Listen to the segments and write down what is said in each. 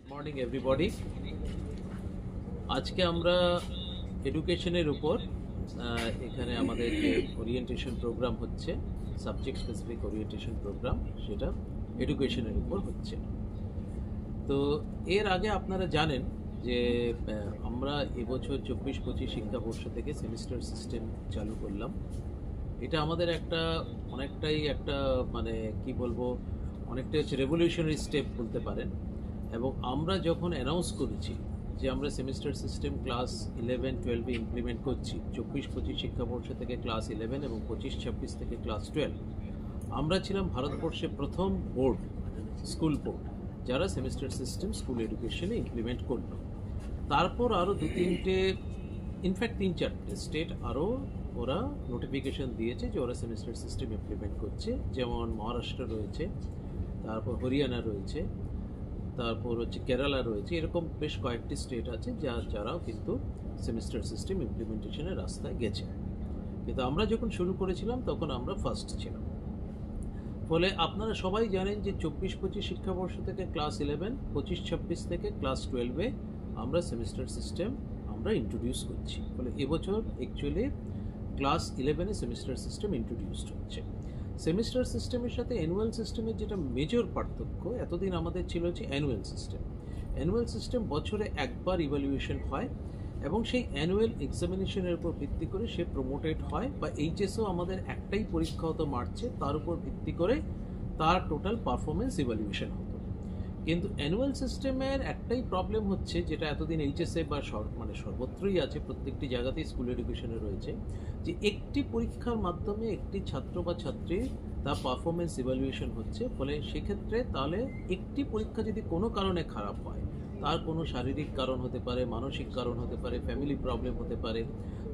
Good morning everybody. আজকে আমরা এডুকেশনের উপর এখানে আমাদের যে ওরিয়েন্টেশন প্রোগ্রাম হচ্ছে, সাবজেক্ট স্পেসিফিক ওরিয়েন্টেশন প্রোগ্রাম, সেটা এডুকেশনের উপর হচ্ছে। তো এর আগে আপনারা জানেন যে আমরা এবছর 24-25 শিক্ষাবর্ষ থেকে সেমিস্টার সিস্টেম চালু করলাম। এটা আমাদের অনেকটাই মানে কি বলবো, অনেকটা হচ্ছে রেভলিউশনারি স্টেপ বলতে পারেন। এবং আমরা যখন অ্যানাউন্স করেছি যে আমরা সেমিস্টার সিস্টেম ক্লাস 11-12 ইমপ্লিমেন্ট করছি, 24-25 শিক্ষাবর্ষ থেকে ক্লাস 11 এবং 25-26 থেকে ক্লাস 12, আমরা ছিলাম ভারতবর্ষে প্রথম বোর্ড, স্কুল বোর্ড, যারা সেমিস্টার সিস্টেম স্কুল এডুকেশনে ইমপ্লিমেন্ট করলো। তারপর আরও ইনফ্যাক্ট 3-4টে স্টেট আরও ওরা নোটিফিকেশন দিয়েছে যে ওরা সেমিস্টার সিস্টেম ইমপ্লিমেন্ট করছে, যেমন মহারাষ্ট্র রয়েছে, তারপর হরিয়ানা রয়েছে, তারপর হচ্ছে কেরালা রয়েছে। এরকম বেশ কয়েকটি স্টেট আছে যারাও কিন্তু সেমিস্টার সিস্টেম ইমপ্লিমেন্টেশনের রাস্তায় গেছে। কিন্তু আমরা যখন শুরু করেছিলাম তখন আমরা ফার্স্ট ছিলাম। ফলে আপনারা সবাই জানেন যে 24-25 শিক্ষাবর্ষ থেকে ক্লাস 11, 25-26 থেকে ক্লাস 12-এ আমরা সেমিস্টার সিস্টেম আমরা ইন্ট্রোডিউস করছি। ফলে এবছর অ্যাকচুয়ালি ক্লাস 11-এ সেমিস্টার সিস্টেম ইন্ট্রোডিউসড হচ্ছে। সেমিস্টার সিস্টেমের সাথে অ্যানুয়াল সিস্টেমের যেটা মেজর পার্থক্য, এতদিন আমাদের ছিল হচ্ছে অ্যানুয়াল সিস্টেম। অ্যানুয়াল সিস্টেম বছরে একবার ইভ্যালুয়েশন হয় এবং সেই অ্যানুয়াল এক্সামিনেশনের উপর ভিত্তি করে সে প্রমোটেড হয়, বা এইচএসও আমাদের একটাই পরীক্ষা হতো মার্চে, তার উপর ভিত্তি করে তার টোটাল পারফরমেন্স ইভ্যালুয়েশন হতো। কিন্তু অ্যানুয়াল সিস্টেমের একটাই প্রবলেম হচ্ছে, যেটা এতদিন এইচএসএ বা সর্বত্রই আছে, প্রত্যেকটি জায়গাতেই স্কুল এডুকেশনে রয়েছে, যে একটি পরীক্ষার মাধ্যমে একটি ছাত্র বা ছাত্রীর তার পারফরমেন্স ইভ্যালুয়েশন হচ্ছে। ফলে সেক্ষেত্রে তাহলে একটি পরীক্ষা যদি কোনো কারণে খারাপ হয়, তার কোনো শারীরিক কারণ হতে পারে, মানসিক কারণ হতে পারে, ফ্যামিলি প্রবলেম হতে পারে,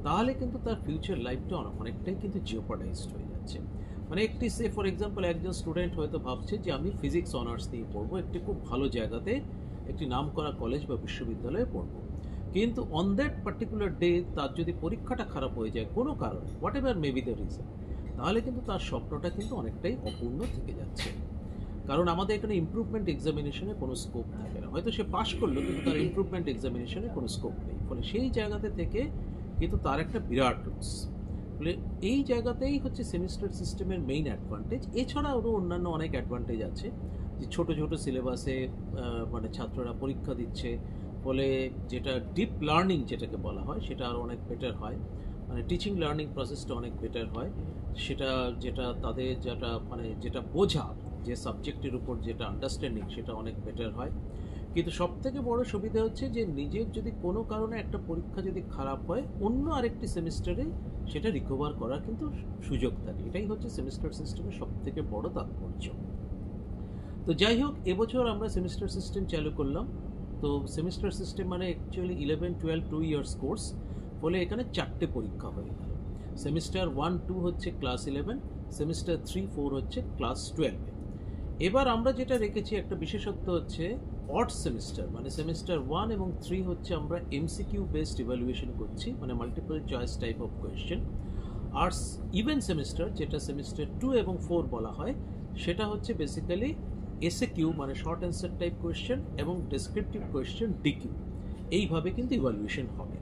তাহলে কিন্তু তার ফিউচার লাইফটা অনেকটাই কিন্তু জিওপার্ডাইজড হয়ে যাচ্ছে। মানে একটি ফর এক্সাম্পল একজন স্টুডেন্ট হয়তো ভাবছে যে আমি ফিজিক্স অনার্স নিয়ে পড়বো, একটি খুব ভালো জায়গাতে, একটি নামকরা কলেজ বা বিশ্ববিদ্যালয়ে পড়বো, কিন্তু অন দ্যাট পার্টিকুলার ডে তার যদি পরীক্ষাটা খারাপ হয়ে যায় কোনো কারণে, what ever may be the reason, তাহলে কিন্তু তার স্বপ্নটা কিন্তু অনেকটাই অপূর্ণ থেকে যাচ্ছে। কারণ আমাদের এখানে ইমপ্রুভমেন্ট এক্সামিনেশনে কোনো স্কোপ থাকে না। হয়তো সে পাশ করলো কিন্তু তার ইমপ্রুভমেন্ট এক্সামিনেশনে কোনো স্কোপ নেই। ফলে সেই জায়গাতে থেকে কিন্তু তার একটা বিরাট লস। ফলে এই জায়গাতেই হচ্ছে সেমিস্টার সিস্টেমের মেইন অ্যাডভান্টেজ। এছাড়া আরও অন্যান্য অনেক অ্যাডভান্টেজ আছে, যে ছোটো ছোটো সিলেবাসে মানে ছাত্ররা পরীক্ষা দিচ্ছে, ফলে যেটা ডিপ লার্নিং যেটাকে বলা হয় সেটা আরও অনেক বেটার হয়, মানে টিচিং লার্নিং প্রসেসটা অনেক বেটার হয়। সেটা যেটা তাদের যেটা বোঝা, যে সাবজেক্টের উপর যেটা আন্ডারস্ট্যান্ডিং, সেটা অনেক বেটার হয়। কিন্তু সবথেকে বড় সুবিধা হচ্ছে যে নিজের যদি কোনো কারণে একটা পরীক্ষা যদি খারাপ হয়, অন্য আরেকটি সেমিস্টারে সেটা রিকভার করার কিন্তু সুযোগ থাকে। এটাই হচ্ছে সেমিস্টার সিস্টেমের সবথেকে বড় তাৎপর্য। তো যাই হোক, এবছর আমরা সেমিস্টার সিস্টেম চালু করলাম। তো সেমিস্টার সিস্টেম মানে অ্যাকচুয়ালি 11-12 2 ইয়ার্স কোর্স। ফলে এখানে 4টে পরীক্ষা হয়ে গেল। সেমিস্টার 1-2 হচ্ছে ক্লাস 11, সেমিস্টার 3-4 হচ্ছে ক্লাস 12। এবার আমরা যেটা রেখেছি একটা বিশেষত্ব হচ্ছে অড সেমিস্টার, মানে সেমিস্টার 1 এবং 3 হচ্ছে আমরা এমসিকিউ বেসড ইভ্যালুয়েশন করছি, মানে multiple choice type of question. আর ইভেন সেমিস্টার, যেটা সেমিস্টার 2 এবং 4 বলা হয়, সেটা হচ্ছে বেসিক্যালি এসএকিউ, মানে শর্ট অ্যান্সার টাইপ কোয়েশ্চেন, এবং ডেসক্রিপটিভ কোয়েশ্চেন ডিকিউ। এইভাবে কিন্তু ইভ্যালুয়েশন হবে।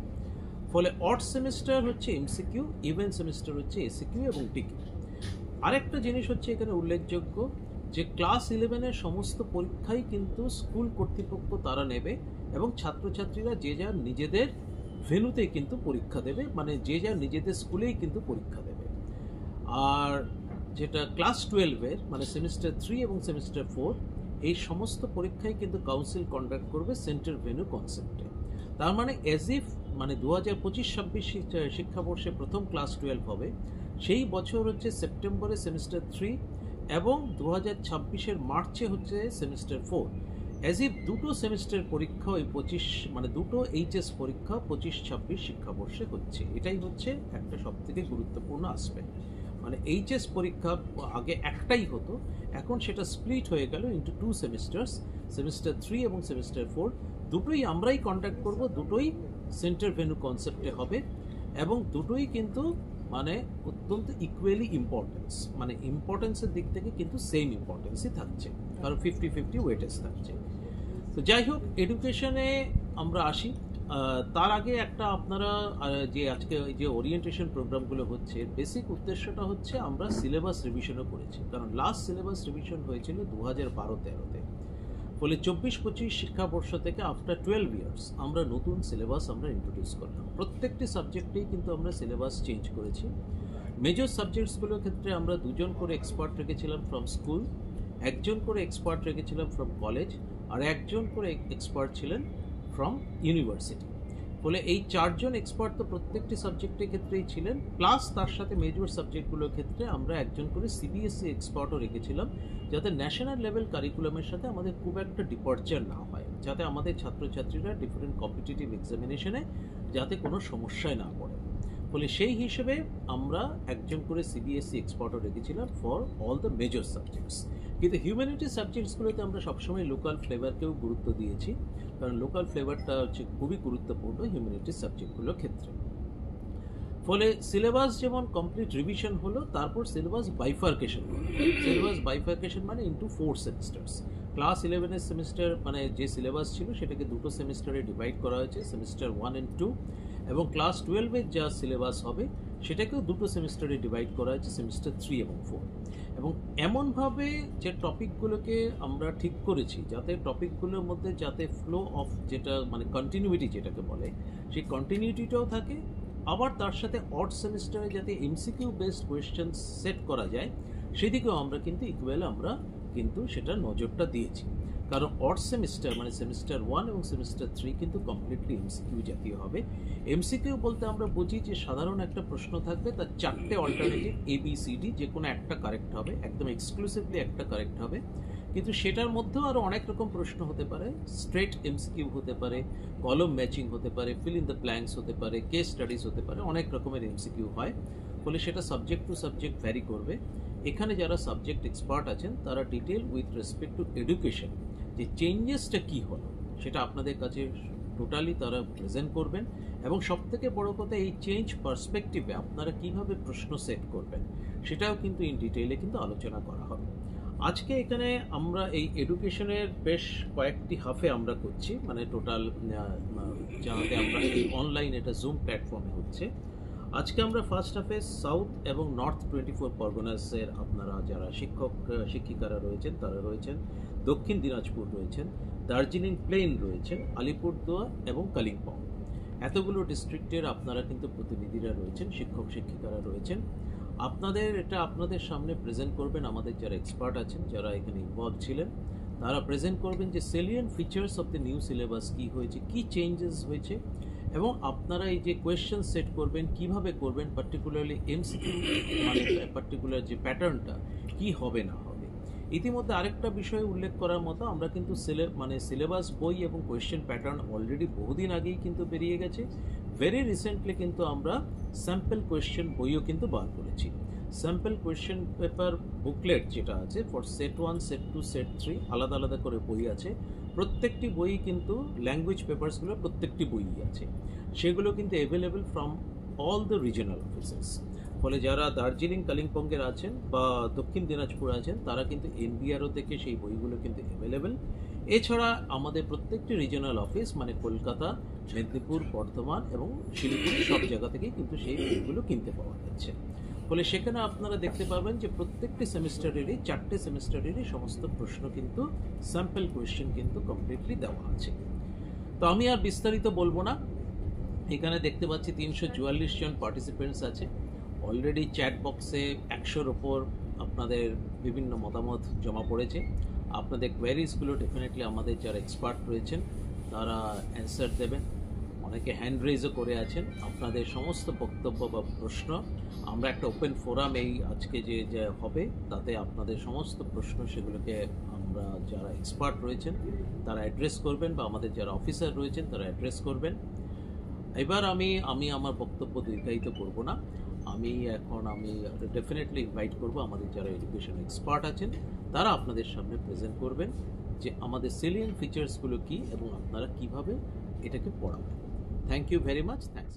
ফলে অড সেমিস্টার হচ্ছে এমসিকিউ, ইভেন সেমিস্টার হচ্ছে এসএকিউ এবং ডিকিউ। আরেকটা জিনিস হচ্ছে এখানে উল্লেখযোগ্য, যে ক্লাস 11-এর সমস্ত পরীক্ষাই কিন্তু স্কুল কর্তৃপক্ষ তারা নেবে, এবং ছাত্রছাত্রীরা যে যার নিজেদের ভেন্যুতেই কিন্তু পরীক্ষা দেবে, মানে যে যার নিজেদের স্কুলেই কিন্তু পরীক্ষা দেবে। আর যেটা ক্লাস 12-এর মানে সেমিস্টার 3 এবং সেমিস্টার 4, এই সমস্ত পরীক্ষাই কিন্তু কাউন্সিল কন্ডাক্ট করবে সেন্টার ভেন্যু কনসেপ্টে। তার মানে অ্যাজ ইফ, মানে 2025-26 শিক্ষাবর্ষে প্রথম ক্লাস 12 হবে, সেই বছর হচ্ছে সেপ্টেম্বরে সেমিস্টার 3 এবং 2026-এর মার্চে হচ্ছে সেমিস্টার 4। অ্যাজ ইফ দুটো সেমিস্টার পরীক্ষা ওই 25, মানে দুটো এইচএস পরীক্ষা 25-26 শিক্ষাবর্ষে হচ্ছে। এটাই হচ্ছে একটা সবথেকে গুরুত্বপূর্ণ আসপেক্ট। মানে এইচএস পরীক্ষা আগে একটাই হতো, এখন সেটা স্প্লিট হয়ে গেল ইন্টু 2 সেমিস্টার্স, সেমিস্টার 3 এবং সেমিস্টার 4। দুটোই আমরাই কন্ডাক্ট করব, দুটোই সেন্টার ভেন্যু কনসেপ্টে হবে, এবং দুটোই কিন্তু মানে অত্যন্ত ইকুয়ালি ইম্পর্টেন্স, মানে ইম্পর্টেন্সের দিক থেকে কিন্তু সেম ইম্পর্টেন্সই থাকছে, কারণ 50-50 ওয়েটেজ থাকছে। তো যাই হোক, এডুকেশনে আমরা আসি। তার আগে একটা আপনারা যে আজকে যে ওরিয়েন্টেশন প্রোগ্রামগুলো হচ্ছে, বেসিক উদ্দেশ্যটা হচ্ছে আমরা সিলেবাস রিভিশনও করেছি, কারণ লাস্ট সিলেবাস রিভিশন হয়েছিল 2012-13-তে। ফলে 24-25 শিক্ষাবর্ষ থেকে আফটার 12 ইয়ার্স আমরা নতুন সিলেবাস আমরা ইন্ট্রোডিউস করলাম। প্রত্যেকটি সাবজেক্টেই কিন্তু আমরা সিলেবাস চেঞ্জ করেছি। মেজর সাবজেক্টসগুলোর ক্ষেত্রে আমরা 2জন করে এক্সপার্ট রেখেছিলাম ফ্রম স্কুল, 1জন করে এক্সপার্ট রেখেছিলাম ফ্রম কলেজ, আর 1জন করে এক্সপার্ট ছিলেন ফ্রম ইউনিভার্সিটি। ফলে এই 4জন এক্সপার্ট তো প্রত্যেকটি সাবজেক্টের ক্ষেত্রেই ছিলেন, প্লাস তার সাথে মেজর সাবজেক্টগুলোর ক্ষেত্রে আমরা 1জন করে সিবিএসসি এক্সপার্টও রেখেছিলাম, যাতে ন্যাশনাল লেভেল কারিকুলামের সাথে আমাদের খুব একটা ডিপার্চার না হয়, যাতে আমাদের ছাত্রছাত্রীরা ডিফারেন্ট কম্পিটিটিভ এক্সামিনেশনে যাতে কোনো সমস্যায় না পড়ে। ফলে সেই হিসেবে আমরা 1জন করে সিবিএসসি এক্সপার্টও রেখেছিলাম for all the major subjects. কিন্তু হিউম্যানিটিজ সাবজেক্টসগুলোতে আমরা সবসময় লোকাল ফ্লেভারকেও গুরুত্ব দিয়েছি, কারণ লোকাল ফ্লেভারটা হচ্ছে খুবই গুরুত্বপূর্ণ হিউম্যানিটিজ সাবজেক্টগুলোর ক্ষেত্রে। ফলে সিলেবাস যেমন কমপ্লিট রিভিশন হলো, তারপর সিলেবাস বাইফার্কেশন হলো। সিলেবাস বাইফার্কেশন মানে ইন্টু 4 সেমিস্টার্স। ক্লাস 11-এর সেমিস্টার মানে যে সিলেবাস ছিল সেটাকে 2টো সেমিস্টারে ডিভাইড করা হয়েছে, সেমিস্টার 1 and 2, এবং ক্লাস 12-এর যা সিলেবাস হবে সেটাকেও 2টো সেমিস্টারে ডিভাইড করা হয়েছে, সেমিস্টার 3 এবং 4। এবং এমনভাবে যে টপিকগুলোকে আমরা ঠিক করেছি যাতে টপিকগুলোর মধ্যে যাতে ফ্লো অফ যেটা মানে কন্টিনিউইটি যেটাকে বলে, সেই কন্টিনিউটিটাও থাকে, আবার তার সাথে অড সেমিস্টারে যাতে এমসিকিউ বেসড কোয়েশ্চেন সেট করা যায় সেদিকেও আমরা কিন্তু ইকুয়াল আমরা কিন্তু সেটা নজরটা দিয়েছি। কারণ অড সেমিস্টার মানে সেমিস্টার 1 এবং সেমিস্টার 3 কিন্তু কমপ্লিটলি এমসিকিউ জাতীয় হবে। এমসিকিউ বলতে আমরা বুঝি যে সাধারণ একটা প্রশ্ন থাকবে, তার 4টে অল্টারনেটিভ ABCD, যে কোনো একটা কারেক্ট হবে, একদম এক্সক্লুসিভলি একটা কারেক্ট হবে। কিন্তু সেটার মধ্যেও আরও অনেক রকম প্রশ্ন হতে পারে, স্ট্রেট এমসিকিউ হতে পারে, কলম ম্যাচিং হতে পারে, ফিল ইন দ্য ব্ল্যাঙ্কস হতে পারে, কেস স্টাডিজ হতে পারে, অনেক রকমের এমসিকিউ হয়। ফলে সেটা সাবজেক্ট টু সাবজেক্ট ভ্যারি করবে। এখানে যারা সাবজেক্ট এক্সপার্ট আছেন তারা detail with respect to education যে চেঞ্জেসটা কী হলো সেটা আপনাদের কাছে টোটালি তারা প্রেজেন্ট করবেন, এবং সবথেকে বড় কথা এই চেঞ্জ পার্সপেক্টিভে আপনারা কীভাবে প্রশ্ন সেট করবেন সেটাও কিন্তু ইন ডিটেইলে কিন্তু আলোচনা করা হবে। আজকে এখানে আমরা এই এডুকেশনের বেশ কয়েকটি হাফে আমরা করছি, মানে টোটাল যাতে আমরা এই অনলাইন এটা জুম প্ল্যাটফর্মে হচ্ছে। আজকে আমরা ফার্স্ট হাফে সাউথ এবং নর্থ 24 পরগনাসের আপনারা যারা শিক্ষক শিক্ষিকারা রয়েছেন তারা রয়েছেন, দক্ষিণ দিনাজপুর রয়েছেন, দার্জিলিং প্লেন রয়েছেন, আলিপুরদুয়ার এবং কালিম্পং, এতগুলো ডিস্ট্রিক্টের আপনারা কিন্তু প্রতিনিধিরা রয়েছেন, শিক্ষক শিক্ষিকারা রয়েছেন। আপনাদের সামনে প্রেজেন্ট করবেন আমাদের যারা এক্সপার্ট আছেন, যারা এখানে ইনভলভ ছিলেন, তারা প্রেজেন্ট করবেন যে salient features of the new syllabus কী হয়েছে, কী চেঞ্জেস হয়েছে, এবং আপনারা এই যে কোয়েশ্চেন সেট করবেন কিভাবে করবেন, পার্টিকুলারলি এমসিকিউ মানে পার্টিকুলার যে প্যাটার্নটা কি হবে না হবে। ইতিমধ্যে আরেকটা বিষয় উল্লেখ করার মতো, আমরা কিন্তু সিলেবাস বই এবং কোয়েশ্চেন প্যাটার্ন অলরেডি বহুদিন আগেই কিন্তু বেরিয়ে গেছে। ভেরি রিসেন্টলি কিন্তু আমরা স্যাম্পল কোয়েশ্চেন বইও কিন্তু বার করেছি। স্যাম্পল কোয়েশ্চেন পেপার বুকলেট যেটা আছে ফর সেট 1, সেট 2, সেট 3 আলাদা আলাদা করে বই আছে। প্রত্যেকটি বই কিন্তু ল্যাঙ্গুয়েজ পেপারসগুলো প্রত্যেকটি বইই আছে, সেগুলো কিন্তু available from all the regional offices. ফলে যারা দার্জিলিং কালিম্পংয়ের আছেন বা দক্ষিণ দিনাজপুর আছেন তারা কিন্তু NBRO থেকে সেই বইগুলো কিন্তু অ্যাভেলেবেল। এছাড়া আমাদের প্রত্যেকটি রিজনাল অফিস মানে কলকাতা, মেদিনীপুর, বর্ধমান এবং শিলিগুড়ি সব জায়গা থেকেই কিন্তু সেই বইগুলো কিনতে পাওয়া যাচ্ছে। ফলে সেখানে আপনারা দেখতে পাবেন যে প্রত্যেকটি সেমিস্টারেরই 4টে সেমিস্টারেরই সমস্ত প্রশ্ন কিন্তু স্যাম্পল কোয়েশ্চেন কিন্তু কমপ্লিটলি দেওয়া আছে। তো আমি আর বিস্তারিত বলবো না। এখানে দেখতে পাচ্ছি 344 জন পার্টিসিপেন্টস আছে। অলরেডি চ্যাট বক্সে 100-র ওপর আপনাদের বিভিন্ন মতামত জমা পড়েছে। আপনাদের কোয়ারিজগুলো ডেফিনেটলি আমাদের যারা এক্সপার্ট রয়েছেন তারা অ্যান্সার দেবেন। অনেকে হ্যান্ড রেজও করে আছেন। আপনাদের সমস্ত বক্তব্য বা প্রশ্ন আমরা একটা ওপেন ফোরাম এই আজকে যে হবে তাতে আপনাদের সমস্ত প্রশ্ন সেগুলোকে আমরা যারা এক্সপার্ট রয়েছেন তারা অ্যাড্রেস করবেন, বা আমাদের যারা অফিসার রয়েছেন তারা অ্যাড্রেস করবেন। এবার আমি আমার বক্তব্য দীর্ঘায়িত করব না। আমি ডেফিনেটলি ইনভাইট করব আমাদের যারা এডুকেশন এক্সপার্ট আছেন তারা আপনাদের সামনে প্রেজেন্ট করবেন যে আমাদের সেলিয়েন্ট ফিচার্সগুলো কী এবং আপনারা কীভাবে এটাকে পড়াবেন। Thank you very much. Thanks.